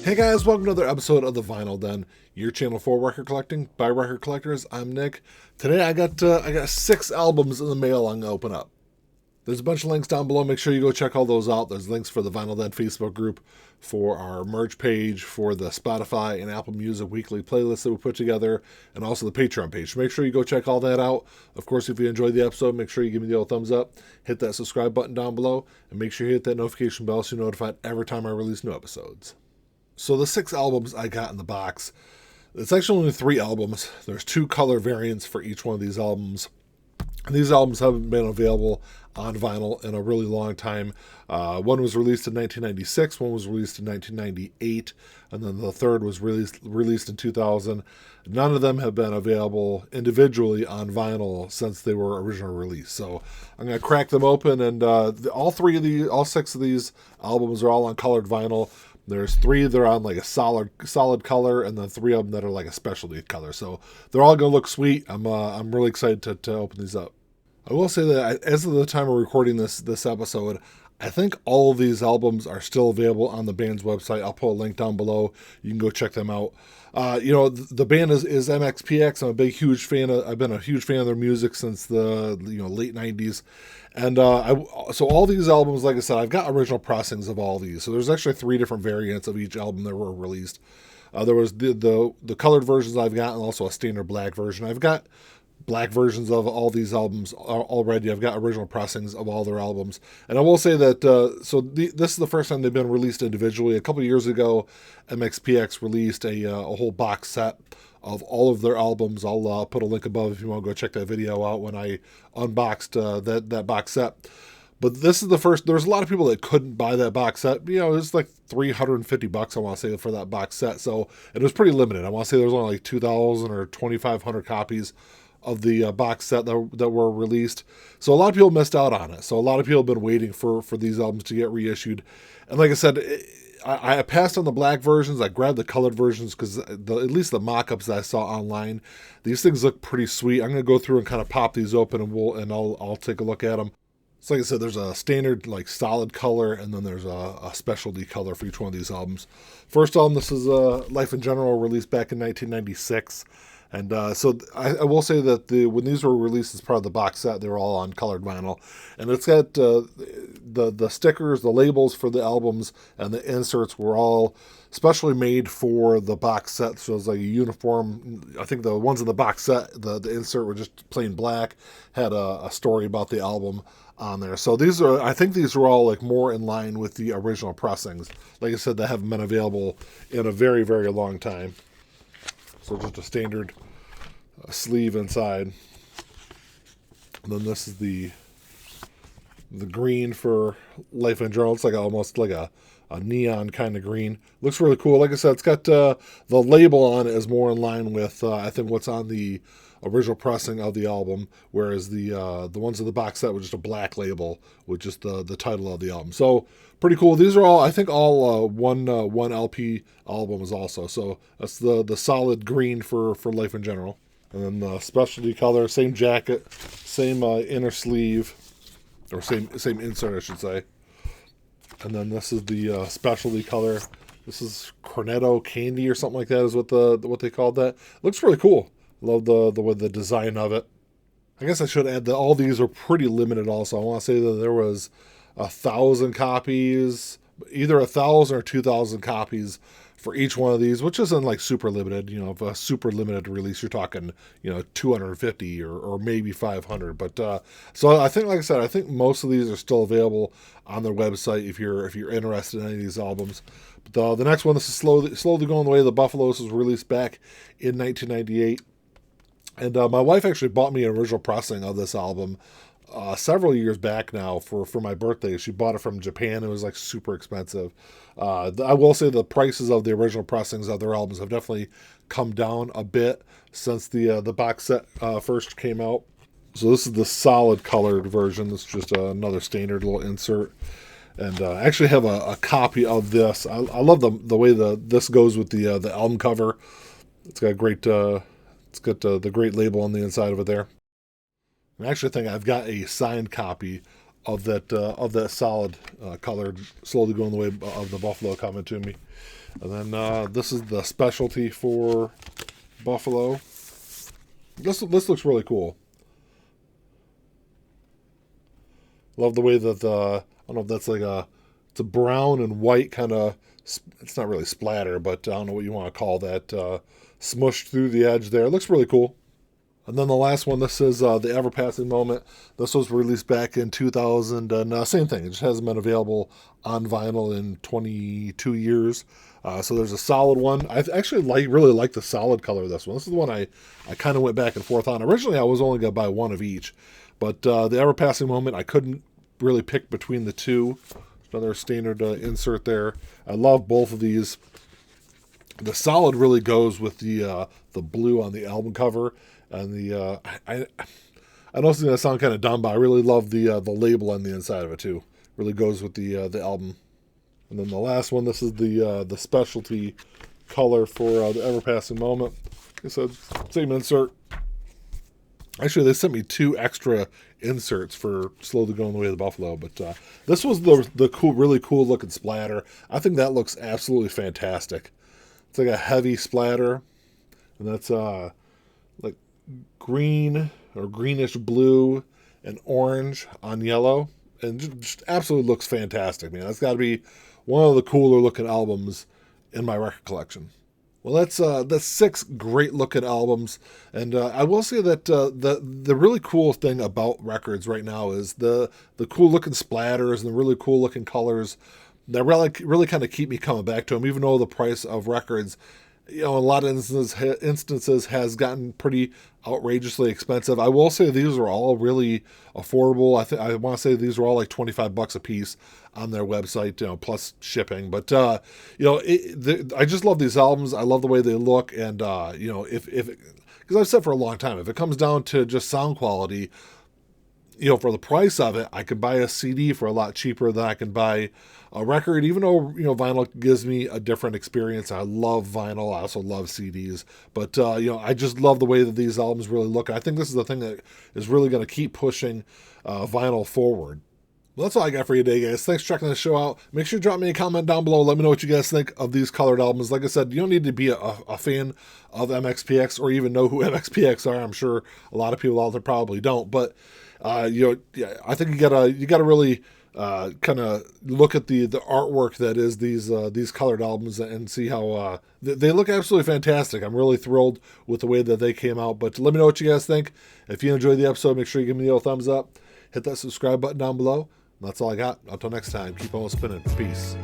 Hey guys, welcome to another episode of the Vinyl Den, your channel for record collecting by record collectors. I'm Nick. Today I got 6 albums in the mail I'm gonna open up. There's a bunch of links down below. Make sure you go check all those out. There's links for the Vinyl Den Facebook group, for our merch page, for the Spotify and Apple Music weekly playlist that we put together, and also the Patreon page. Make sure you go check all that out. Of course, if you enjoyed the episode, make sure you give me the old thumbs up, hit that subscribe button down below, and make sure you hit that notification bell so you're notified every time I release new episodes. So the 6 albums I got in the box, it's actually only 3 albums. There's 2 color variants for each one of these albums. And these albums haven't been available on vinyl in a really long time. One was released in 1996, one was released in 1998, and then the third was released in 2000. None of them have been available individually on vinyl since they were originally released. So I'm going to crack them open, and all 6 of these albums are all on colored vinyl. There's 3 that are on like a solid color, and then 3 of them that are like a specialty color. So they're all gonna look sweet. I'm really excited to open these up. I will say that as of the time of recording this episode, I think all of these albums are still available on the band's website. I'll put a link down below. You can go check them out. The band is MxPx. I've been a huge fan of their music since the late 90s. And so all these albums, like I said, I've got original pressings of all these. So there's actually 3 different variants of each album that were released. There was the colored versions I've got, and also a standard black version. I've got black versions of all these albums already. I've got original pressings of all their albums. And I will say that, this is the first time they've been released individually. A couple of years ago, MxPx released a whole box set of all of their albums. I'll put a link above if you want to go check that video out when I unboxed that box set. But this is the first. There's a lot of people that couldn't buy that box set. It's like $350, I want to say, for that box set. So it was pretty limited. I want to say there was only like 2,000 or 2,500 copies of the box set that were released. So a lot of people missed out on it. So a lot of people have been waiting for these albums to get reissued. And like I said, I passed on the black versions. I grabbed the colored versions because at least the mock-ups that I saw online, these things look pretty sweet. I'm going to go through and kind of pop these open, and I'll take a look at them. So like I said, there's a standard like solid color, and then there's a specialty color for each one of these albums. First album, this is Life in General, released back in 1996. And so I will say that when these were released as part of the box set, they were all on colored vinyl. And it's got the stickers, the labels for the albums, and the inserts were all specially made for the box set. So it's like a uniform. I think the ones in the box set, the insert were just plain black, had a story about the album on there. So I think these were all like more in line with the original pressings. Like I said, they haven't been available in a very, very long time. So just a standard sleeve inside. And then this is the green for Life in General. It's like almost like a neon kind of green. Looks really cool. Like I said, it's got the label on it is more in line with I think what's on the original pressing of the album, whereas the ones in the box set were just a black label with just the title of the album. So pretty cool. These are all, I think, all one LP albums also. So that's the solid green for Life in General. And then the specialty color, same jacket, same inner sleeve, or same insert, I should say. And then this is the specialty color. This is Cornetto Candy or something like that is what they called that. Looks really cool. Love the design of it. I guess I should add that all these are pretty limited also. I want to say that there was 1,000 copies, either 1,000 or 2,000 copies for each one of these, which isn't like super limited. If a super limited release, you're talking 250 or maybe 500. But so I think, like I said, I think most of these are still available on their website if you're interested in any of these albums. But the next one, this is slowly going the way of the Buffaloes, was released back in 1998. And my wife actually bought me an original pressing of this album several years back now for my birthday. She bought it from Japan. It was like super expensive. I will say the prices of the original pressings of their albums have definitely come down a bit since the box set first came out. So this is the solid colored version. This is just another standard little insert. And I actually have a copy of this. I love the way this goes with the album cover. It's got the great label on the inside of it there. And I actually think I've got a signed copy of that solid colored, slowly going the way of the buffalo coming to me. And then this is the specialty for buffalo. This looks really cool. Love the way that I don't know if that's like it's a brown and white kind of. It's not really splatter, but I don't know what you want to call that. Smushed through the edge there. It looks really cool. And then the last one, this is the Ever Passing Moment. This was released back in 2000, and same thing. It just hasn't been available on vinyl in 22 years. So there's a solid one. I actually really like the solid color of this one. This is the one I kind of went back and forth on. Originally, I was only going to buy one of each. But the Ever Passing Moment, I couldn't really pick between the two. Another standard insert there. I love both of these. The solid really goes with the blue on the album cover. And the I know it's going to sound kind of dumb, but I really love the label on the inside of it too. Really goes with the album. And then the last one, this is the specialty color for the Ever Passing Moment. Like I said, same insert. Actually, they sent me 2 extra inserts for Slowly Going the Way of the Buffalo. But this was the cool, really cool looking splatter. I think that looks absolutely fantastic. It's like a heavy splatter, and that's like green or greenish blue and orange on yellow, and just absolutely looks fantastic, man. That's got to be one of the cooler looking albums in my record collection. Well, that's 6 great looking albums, and I will say that the really cool thing about records right now is the cool looking splatters and the really cool looking colors that really kind of keep me coming back to them, even though the price of records, in a lot of instances has gotten pretty outrageously expensive. I will say these are all really affordable. I want to say these are all like $25 a piece on their website, plus shipping. But I just love these albums. I love the way they look, and if because I've said for a long time, if it comes down to just sound quality, for the price of it, I could buy a CD for a lot cheaper than I can buy a record, even though, vinyl gives me a different experience. I love vinyl. I also love CDs. But, I just love the way that these albums really look. I think this is the thing that is really going to keep pushing vinyl forward. Well, that's all I got for you today, guys. Thanks for checking the show out. Make sure to drop me a comment down below. Let me know what you guys think of these colored albums. Like I said, you don't need to be a fan of MxPx or even know who MxPx are. I'm sure a lot of people out there probably don't. But I think you gotta really kind of look at the artwork that is these colored albums and see how they look absolutely fantastic. I'm really thrilled with the way that they came out. But let me know what you guys think. If you enjoyed the episode, make sure you give me the old thumbs up. Hit that subscribe button down below. And that's all I got. Until next time, keep on spinning. Peace.